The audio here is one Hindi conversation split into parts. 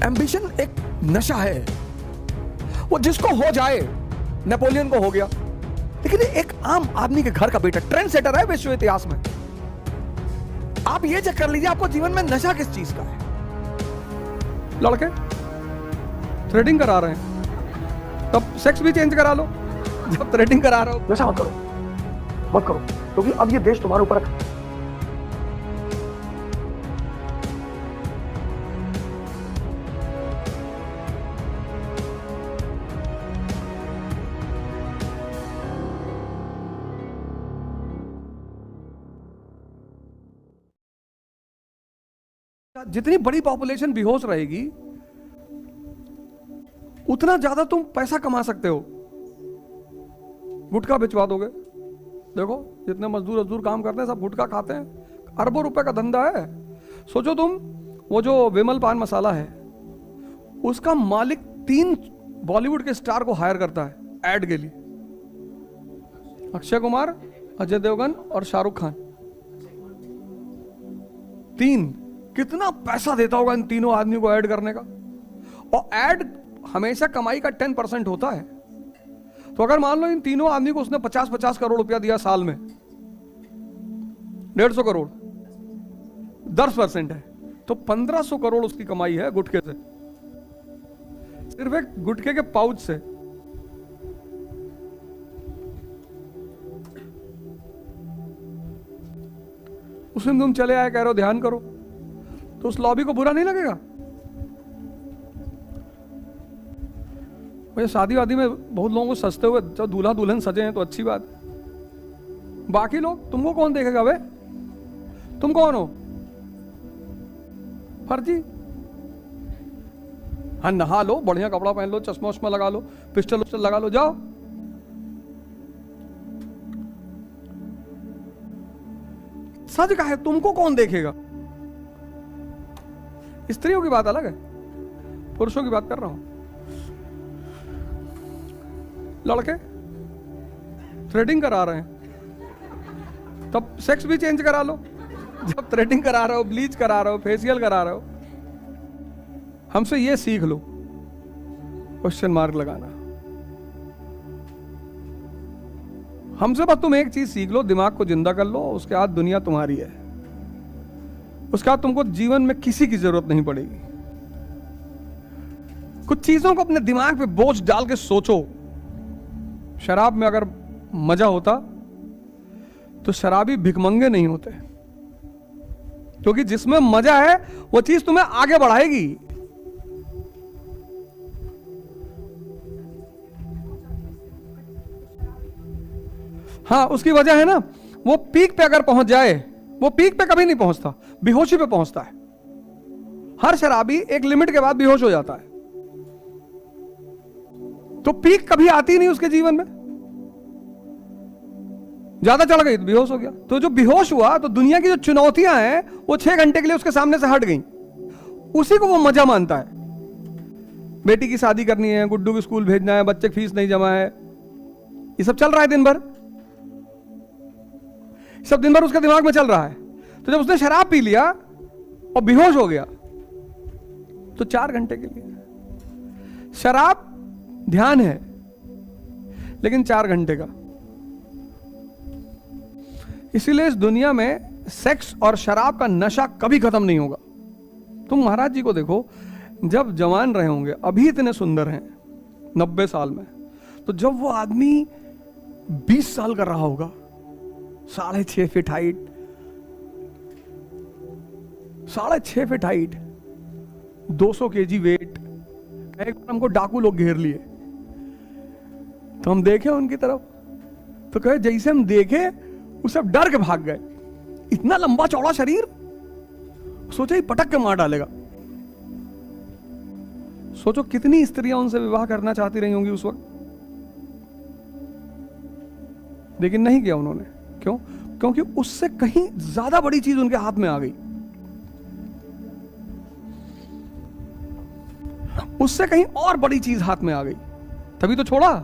एम्बिशन एक नशा है, वो जिसको हो जाए, नेपोलियन को हो गया, लेकिन एक आम आदमी के घर का बेटा ट्रेंड सेटर है विश्व इतिहास में। आप ये चेक कर लीजिए आपको जीवन में नशा किस चीज का है। लड़के थ्रेडिंग करा रहे हैं, तब सेक्स भी चेंज करा लो। जब थ्रेडिंग करा रहे हो नशा मत करो, मत करो, क्योंकि अब ये देश तुम्हारे ऊपर है। जितनी बड़ी पॉपुलेशन बेहोश रहेगी उतना ज्यादा तुम पैसा कमा सकते हो। गुटखा बिचवा दोगे, देखो जितने मजदूर काम करते हैं सब गुटखा खाते हैं, अरबों रुपए का धंधा है। सोचो तुम, वो जो विमल पान मसाला है उसका मालिक 3 बॉलीवुड के स्टार को हायर करता है एड के लिए, अक्षय कुमार, अजय देवगन और शाहरुख खान। 3 कितना पैसा देता होगा इन तीनों आदमी को ऐड करने का। और ऐड हमेशा कमाई का 10% होता है। तो अगर मान लो इन तीनों आदमी को उसने 50-50 करोड़ रुपया दिया साल में, 150 करोड़ 10% है, तो 1500 करोड़ उसकी कमाई है गुटखे से, सिर्फ एक गुटखे के पाउच से। उसमें तुम चले आए, कह रहे हो ध्यान करो, तो उस लॉबी को बुरा नहीं लगेगा? मुझे शादी वादी में बहुत लोगों को सजते हुए, जब दूल्हा दुल्हन सजे हैं तो अच्छी बात है। बाकी लोग तुमको कौन देखेगा बे? तुम कौन हो? फर्जी। हाँ, नहा लो, बढ़िया कपड़ा पहन लो, चश्मा उश्मा लगा लो, पिस्टल उस्टल लगा लो, जाओ। सज का है, तुमको कौन देखेगा? स्त्रियों की बात अलग है, पुरुषों की बात कर रहा हूं। लड़के थ्रेडिंग करा रहे हैं, तब सेक्स भी चेंज करा लो। जब थ्रेडिंग करा रहे हो, ब्लीच करा रहे हो, फेशियल करा रहे हो, हमसे ये सीख लो, क्वेश्चन मार्क लगाना। हमसे बस तुम एक चीज सीख लो, दिमाग को जिंदा कर लो, उसके बाद दुनिया तुम्हारी है। उसके बाद तुमको जीवन में किसी की जरूरत नहीं पड़ेगी। कुछ चीजों को अपने दिमाग पे बोझ डाल के सोचो। शराब में अगर मजा होता तो शराबी भिखमंगे नहीं होते, क्योंकि जिसमें मजा है वो चीज तुम्हें आगे बढ़ाएगी। हाँ, उसकी वजह है ना, वो पीक पे अगर पहुंच जाए, वो पीक पे कभी नहीं पहुंचता, बेहोशी पे पहुंचता है। हर शराबी एक लिमिट के बाद बेहोश हो जाता है, तो पीक कभी आती नहीं उसके जीवन में। ज्यादा चढ़ गई तो बेहोश हो गया। तो जो बेहोश हुआ तो दुनिया की जो चुनौतियां हैं वो 6 घंटे के लिए उसके सामने से हट गई, उसी को वो मजा मानता है। बेटी की शादी करनी है, गुड्डू को स्कूल भेजना है, बच्चे की फीस नहीं जमा है, ये सब चल रहा है दिन भर, सब दिन भर उसके दिमाग में चल रहा है। तो जब उसने शराब पी लिया और बेहोश हो गया तो 4 घंटे के लिए शराब ध्यान है, लेकिन 4 घंटे का। इसीलिए इस दुनिया में सेक्स और शराब का नशा कभी खत्म नहीं होगा। तुम महाराज जी को देखो, जब जवान रहे होंगे, अभी इतने सुंदर हैं 90 साल में, तो जब वो आदमी 20 साल का रहा होगा, 6.5 feet height, 6.5 feet height, 200 KG weight. एक बार हमको डाकू लोग घेर लिए, तो हम देखे उनकी तरफ, तो कहे जैसे हम देखे वो सब डर के भाग गए। इतना लंबा चौड़ा शरीर, सोचा ही पटक के मार डालेगा। सोचो कितनी स्त्रियां उनसे विवाह करना चाहती रही होंगी उस वक्त, लेकिन नहीं किया उन्होंने। क्यों? क्योंकि उससे कहीं ज्यादा बड़ी चीज उनके हाथ में आ गई, उससे कहीं और बड़ी चीज हाथ में आ गई, तभी तो छोड़ा।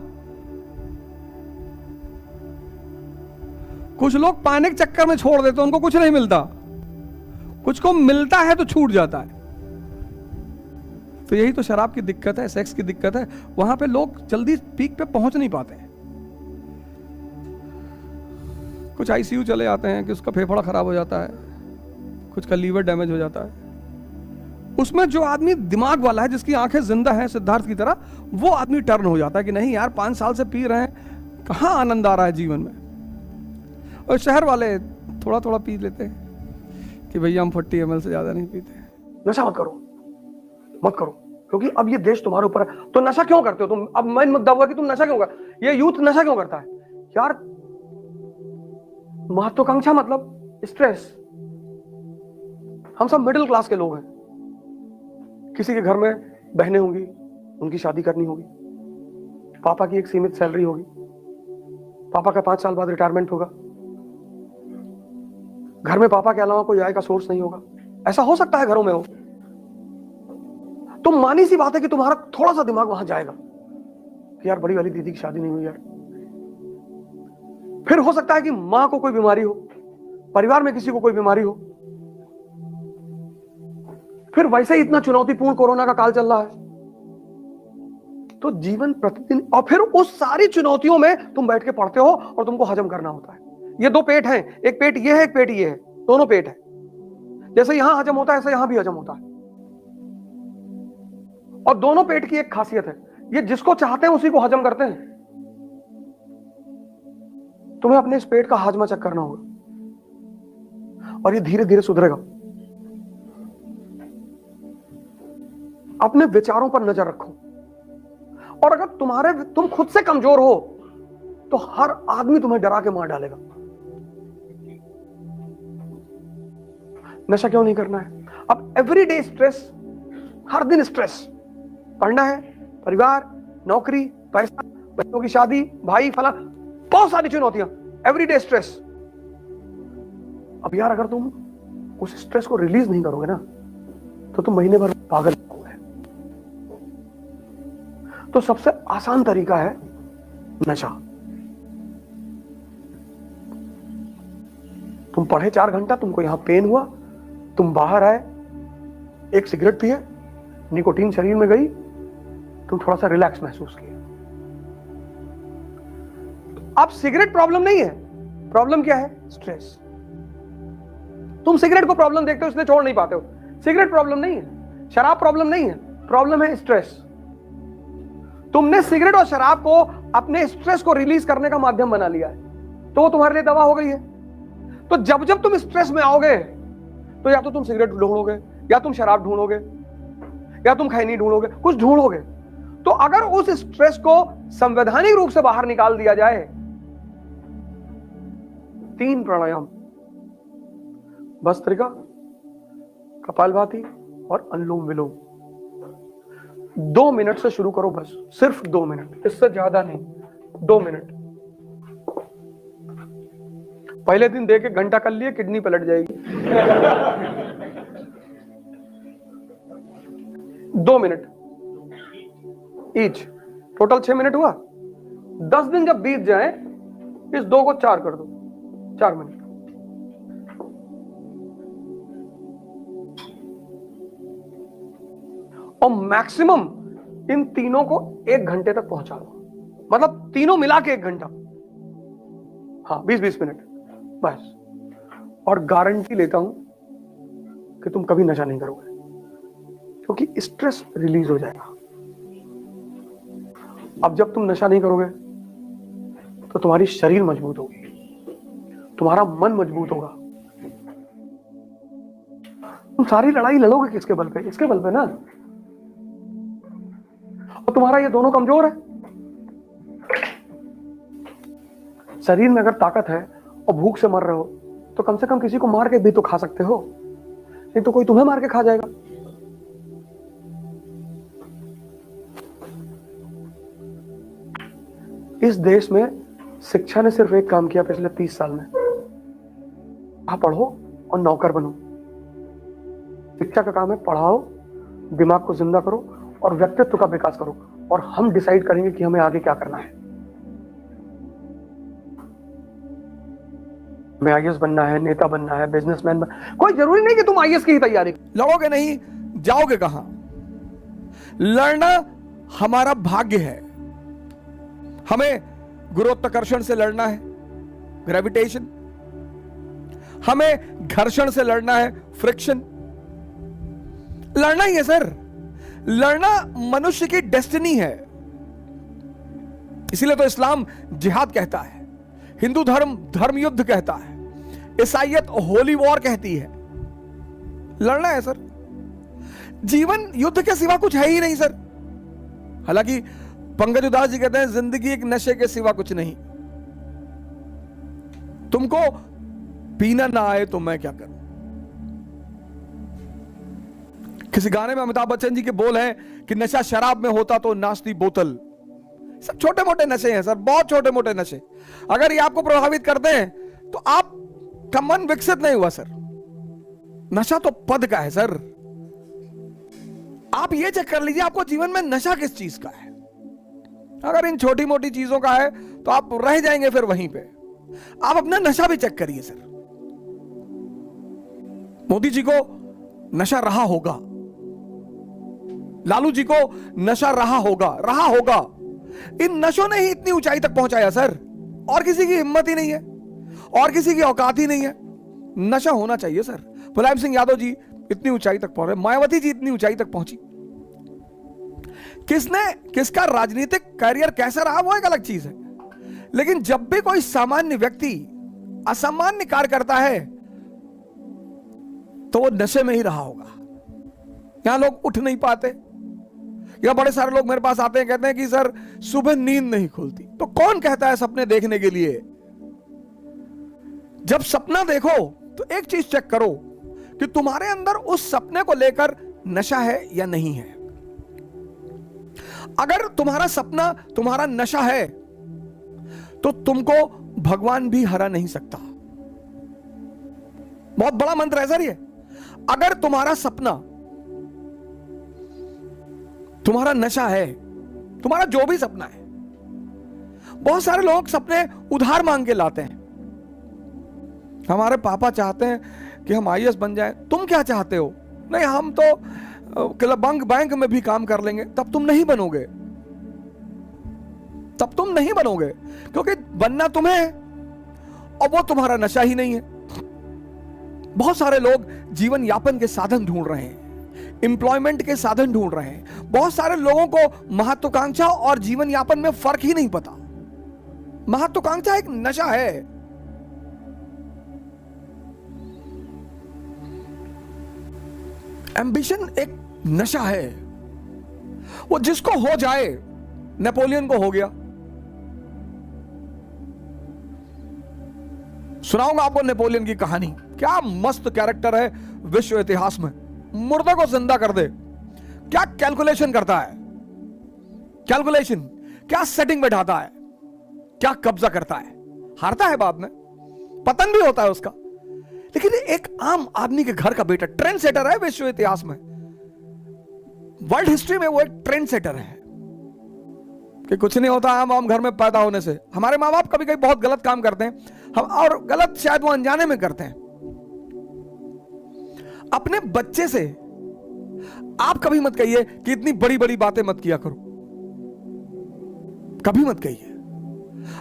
कुछ लोग पाने के चक्कर में छोड़ देते, उनको कुछ नहीं मिलता, कुछ को मिलता है तो छूट जाता है। तो यही तो शराब की दिक्कत है, सेक्स की दिक्कत है। वहां पे लोग जल्दी पीक पे पहुंच नहीं पाते। कुछ आईसीयू चले जाते हैं कि उसका फेफड़ा खराब हो जाता है, कुछ का लीवर डैमेज हो जाता है। उसमें जो आदमी दिमाग वाला है, जिसकी आंखें जिंदा हैं सिद्धार्थ की तरह, वो आदमी टर्न हो जाता है कि नहीं यार 5 साल से पी रहे हैं, कहां आनंद आ रहा है जीवन में। और शहर वाले थोड़ा थोड़ा पी लेते हैं कि भैया हम 40 ml से ज्यादा नहीं पीते। नशा मत करो, मत करो, क्योंकि अब ये देश तुम्हारे ऊपर है। तो नशा क्यों करते हो तुम? अब मेन मुद्दा हुआ कि तुम नशा क्यों कर, ये यूथ नशा क्यों करता है यार? महत्वाकांक्षा मतलब स्ट्रेस। हम सब मिडिल क्लास के लोग हैं। किसी के घर में बहनें होंगी, उनकी शादी करनी होगी, पापा की एक सीमित सैलरी होगी, पापा का 5 साल बाद रिटायरमेंट होगा, घर में पापा के अलावा कोई आय का सोर्स नहीं होगा। ऐसा हो सकता है घरों में हो। तो मानी सी बात है कि तुम्हारा थोड़ा सा दिमाग वहां जाएगा कि यार बड़ी वाली दीदी की शादी नहीं हुई यार। फिर हो सकता है कि मां को कोई बीमारी हो, परिवार में किसी को कोई बीमारी हो। फिर वैसे ही इतना चुनौतीपूर्ण कोरोना का काल चल रहा है। तो जीवन प्रतिदिन, और फिर उस सारी चुनौतियों में तुम बैठ के पढ़ते हो और तुमको हजम करना होता है। ये 2 पेट हैं, एक पेट ये है, एक पेट ये है, दोनों पेट है। जैसे यहां हजम होता है ऐसे यहां भी हजम होता है। और दोनों पेट की एक खासियत है, ये जिसको चाहते हैं उसी को हजम करते हैं। तुम्हें अपने इस पेट का हाजमा चेक करना होगा और ये धीरे धीरे सुधरेगा। अपने विचारों पर नजर रखो। और अगर तुम खुद से कमजोर हो तो हर आदमी तुम्हें डरा के मार डालेगा। नशा क्यों नहीं करना है? अब एवरीडे स्ट्रेस, हर दिन स्ट्रेस, पढ़ना है, परिवार, नौकरी, पैसा, बच्चों की शादी, भाई फला, बहुत सारी चुनौतियां, एवरीडे स्ट्रेस। अब यार अगर तुम उस स्ट्रेस को रिलीज नहीं करोगे ना तो तुम महीने भर पागल होगे। तो सबसे आसान तरीका है नशा। तुम पढ़े 4 घंटा, तुमको यहां पेन हुआ, तुम बाहर आए, एक सिगरेट पिए, निकोटीन शरीर में गई, तुम थोड़ा सा रिलैक्स महसूस किए। अब सिगरेट प्रॉब्लम नहीं है, प्रॉब्लम क्या है? स्ट्रेस। तुम सिगरेट को प्रॉब्लम देखते हो इसलिए छोड़ नहीं पाते हो। सिगरेट प्रॉब्लम नहीं है, शराब प्रॉब्लम नहीं है, प्रॉब्लम है स्ट्रेस। तुमने सिगरेट और शराब को अपने स्ट्रेस को रिलीज करने का माध्यम बना लिया है, तो वो तुम्हारे लिए दवा हो गई है। तो जब जब तुम स्ट्रेस में आओगे तो या तो तुम सिगरेट ढूंढोगे, या तुम शराब ढूंढोगे, या तुम खैनी ढूंढोगे, कुछ ढूंढोगे। तो अगर उस स्ट्रेस को संवैधानिक रूप से बाहर निकाल दिया जाए, 3 प्राणायाम, भस्त्रिका, कपालभाति और अनुलोम विलोम, 2 मिनट से शुरू करो, बस सिर्फ 2 मिनट, इससे ज्यादा नहीं, 2 मिनट। पहले दिन देके घंटा कर लिए, किडनी पलट जाएगी। 2 मिनट ईच, टोटल 6 मिनट हुआ। 10 दिन जब बीत जाए, इस 2 को 4 कर दो, 4 मिनट। और मैक्सिमम इन तीनों को 1 घंटे तक पहुंचा दो, मतलब तीनों मिला के 1 घंटा, हाँ 20-20 मिनट बस। और गारंटी लेता हूं कि तुम कभी नशा नहीं करोगे, क्योंकि स्ट्रेस रिलीज हो जाएगा। अब जब तुम नशा नहीं करोगे तो तुम्हारी शरीर मजबूत होगी, तुम्हारा मन मजबूत होगा। तुम सारी लड़ाई लड़ोगे किसके बल पे? इसके बल पे ना। और तुम्हारा ये दोनों कमजोर है। शरीर में अगर ताकत है और भूख से मर रहे हो तो कम से कम किसी को मार के भी तो खा सकते हो, नहीं तो कोई तुम्हें मार के खा जाएगा। इस देश में शिक्षा ने सिर्फ एक काम किया पिछले 30 साल में, आप पढ़ो और नौकर बनो। शिक्षा का काम है पढ़ाओ, दिमाग को जिंदा करो और व्यक्तित्व का विकास करो, और हम डिसाइड करेंगे कि हमें आगे क्या करना है। हमें आईएएस बनना है, नेता बनना है, बिजनेसमैन बनना, कोई जरूरी नहीं कि तुम आईएएस की ही तैयारी। लड़ोगे नहीं, जाओगे कहां? लड़ना हमारा भाग्य है। हमें गुरुत्वाकर्षण से लड़ना है, ग्रेविटेशन। हमें घर्षण से लड़ना है, फ्रिक्शन। लड़ना ही है सर। लड़ना मनुष्य की डेस्टिनी है। इसीलिए तो इस्लाम जिहाद कहता है, हिंदू धर्म धर्म युद्ध कहता है, ईसाईयत होली वॉर कहती है। लड़ना है सर। जीवन युद्ध के सिवा कुछ है ही नहीं सर। हालांकि पंकज उदास जी कहते हैं जिंदगी एक नशे के सिवा कुछ नहीं। तुमको पीना ना आए तो मैं क्या करूं। किसी गाने में अमिताभ बच्चन जी के बोल हैं कि नशा शराब में होता तो नाश्ती बोतल। सब छोटे मोटे नशे हैं सर, बहुत छोटे मोटे नशे। अगर ये आपको प्रभावित करते हैं तो आपका मन विकसित नहीं हुआ सर। नशा तो पद का है सर। आप ये चेक कर लीजिए आपको जीवन में नशा किस चीज का है। अगर इन छोटी मोटी चीजों का है तो आप रह जाएंगे फिर वहीं पे। आप अपना नशा भी चेक करिए सर। मोदी जी को नशा रहा होगा, लालू जी को नशा रहा होगा। इन नशों ने ही इतनी ऊंचाई तक पहुंचाया सर। और किसी की हिम्मत ही नहीं है, और किसी की औकात ही नहीं है। नशा होना चाहिए सर। मुलायम सिंह यादव जी इतनी ऊंचाई तक पहुंचे, मायावती जी इतनी ऊंचाई तक पहुंची। किसका राजनीतिक करियर कैसा रहा वो एक अलग चीज है, लेकिन जब भी कोई सामान्य व्यक्ति असामान्य कार्य करता है तो वो नशे में ही रहा होगा। यहां लोग उठ नहीं पाते। या बड़े सारे लोग मेरे पास आते हैं, कहते हैं कि सर सुबह नींद नहीं खुलती। तो कौन कहता है सपने देखने के लिए? जब सपना देखो तो एक चीज चेक करो कि तुम्हारे अंदर उस सपने को लेकर नशा है या नहीं है। अगर तुम्हारा सपना तुम्हारा नशा है तो तुमको भगवान भी हरा नहीं सकता। बहुत बड़ा मंत्र है सर ये। अगर तुम्हारा सपना तुम्हारा नशा है, तुम्हारा जो भी सपना है। बहुत सारे लोग सपने उधार मांग के लाते हैं। हमारे पापा चाहते हैं कि हम आईएएस बन जाएं। तुम क्या चाहते हो? नहीं, हम तो बैंक में भी काम कर लेंगे। तब तुम नहीं बनोगे, क्योंकि बनना तुम्हें है और वो तुम्हारा नशा ही नहीं है। बहुत सारे लोग जीवन यापन के साधन ढूंढ रहे हैं, एम्प्लॉयमेंट के साधन ढूंढ रहे हैं। बहुत सारे लोगों को महत्वाकांक्षा और जीवन यापन में फर्क ही नहीं पता। महत्वाकांक्षा एक नशा है। एम्बिशन एक नशा है। वो जिसको हो जाए, नेपोलियन को हो गया। सुनाऊंगा आपको नेपोलियन की कहानी। क्या मस्त कैरेक्टर है विश्व इतिहास में। मुर्दे को जिंदा कर दे। क्या कैलकुलेशन करता है, कैलकुलेशन, क्या सेटिंग बैठाता है, क्या कब्जा करता है। हारता है बाद में, पतन भी होता है उसका, लेकिन एक आम आदमी के घर का बेटा ट्रेंड सेटर है विश्व इतिहास में। वर्ल्ड हिस्ट्री में वो एक ट्रेंड सेटर है कि कुछ नहीं होता आम घर में पैदा होने से। हमारे माँ बाप कभी कभी बहुत गलत काम करते हैं हम, और गलत शायद वो अनजाने में करते हैं। अपने बच्चे से आप कभी मत कहिए कि इतनी बड़ी बड़ी बातें मत किया करो। कभी मत कहिए।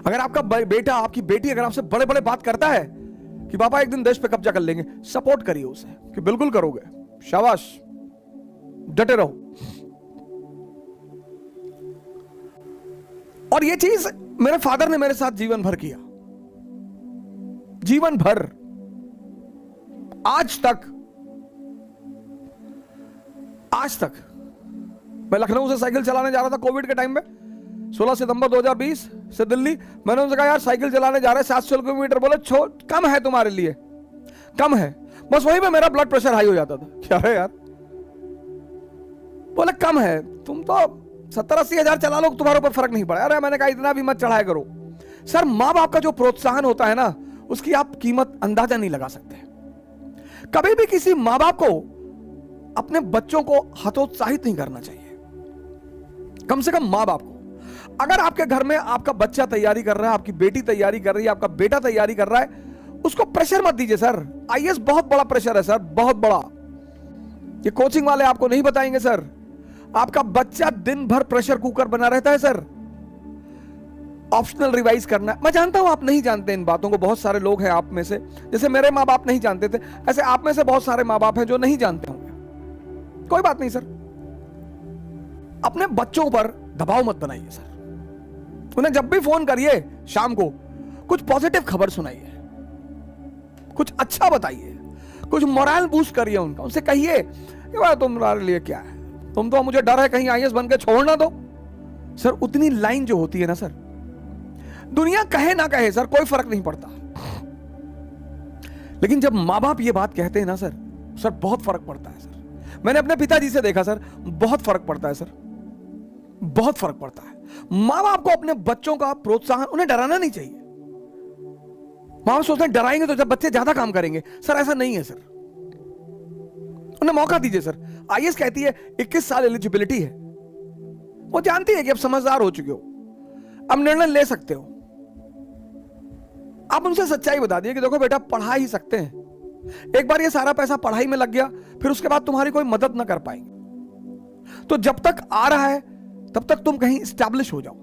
अगर आपका बेटा, आपकी बेटी अगर आपसे बड़े बड़े बात करता है कि पापा एक दिन देश पे कब्जा कर लेंगे, सपोर्ट करिए उसे कि बिल्कुल करोगे, शाबाश, डटे रहो। और ये चीज मेरे फादर ने मेरे साथ जीवन भर किया। जीवन भर, आज तक मैं लखनऊ से साइकिल चलाने जा रहा था कोविड के टाइम में, 16 सितंबर 2020 से दिल्ली। मैंने उनसे कहा यार साइकिल चलाने जा रहे 700 किलोमीटर। बोले कम है तुम्हारे लिए, कम है। बस वहीं पे मेरा ब्लड प्रेशर हाई हो जाता था। क्या है यार, बोले कम है, तुम तो 70-80 हजार चला लो, तुम्हारे ऊपर फर्क नहीं पड़ा। अरे मैंने कहा इतना भी मत चढ़ाया करो। सर मां बाप का जो प्रोत्साहन होता है ना, उसकी आप कीमत अंदाजा नहीं लगा सकते। कभी भी किसी मां बाप को अपने बच्चों को हतोत्साहित नहीं करना चाहिए, कम से कम मां बाप को। अगर आपके घर में आपका बच्चा तैयारी कर रहा है, आपकी बेटी तैयारी कर रही है, आपका बेटा तैयारी कर रहा है, उसको प्रेशर मत दीजिए सर। आईएएस बहुत बड़ा प्रेशर है सर, बहुत बड़ा। ये कोचिंग वाले आपको नहीं बताएंगे सर। आपका बच्चा दिन भर प्रेशर कुकर बना रहता है सर। ऑप्शनल रिवाइज करना, मैं जानता हूं आप नहीं जानते इन बातों को, बहुत सारे लोग हैं आप में से, जैसे मेरे माँ बाप नहीं जानते थे, ऐसे आप में से बहुत सारे माँ बाप हैं जो नहीं जानते होंगे। कोई बात नहीं सर, अपने बच्चों पर दबाव मत बनाइए सर। उन्हें जब भी फोन करिए शाम को कुछ पॉजिटिव खबर सुनाइए, कुछ अच्छा बताइए, कुछ मोरल बूस्ट करिए उनका। उनसे कहिए कि भाई तुम्हारे लिए क्या है, तुम तो मुझे डर है कहीं आईएएस बन के छोड़ ना दो। सर उतनी लाइन जो होती है ना सर, दुनिया कहे ना कहे सर कोई फर्क नहीं पड़ता, लेकिन जब मां बाप ये बात कहते हैं ना सर, सर बहुत फर्क पड़ता है सर। मैंने अपने पिताजी से देखा सर, बहुत फर्क पड़ता है सर, बहुत फर्क पड़ता है। मां बाप को अपने बच्चों का प्रोत्साहन, उन्हें डराना नहीं चाहिए। मां बाप सोचते हैं डराएंगे तो जब बच्चे ज्यादा काम करेंगे, सर ऐसा नहीं है सर। उन्हें मौका दीजिए सर। आईएएस कहती है 21 साल एलिजिबिलिटी है, वो जानती है कि अब समझदार हो चुके हो, अब निर्णय ले सकते हो। आप उनसे सच्चाई बता दिए कि देखो बेटा पढ़ा ही सकते हैं, एक बार ये सारा पैसा पढ़ाई में लग गया फिर उसके बाद तुम्हारी कोई मदद ना कर पाएंगे, तो जब तक आ रहा है तब तक तुम कहीं स्टैब्लिश हो जाओ।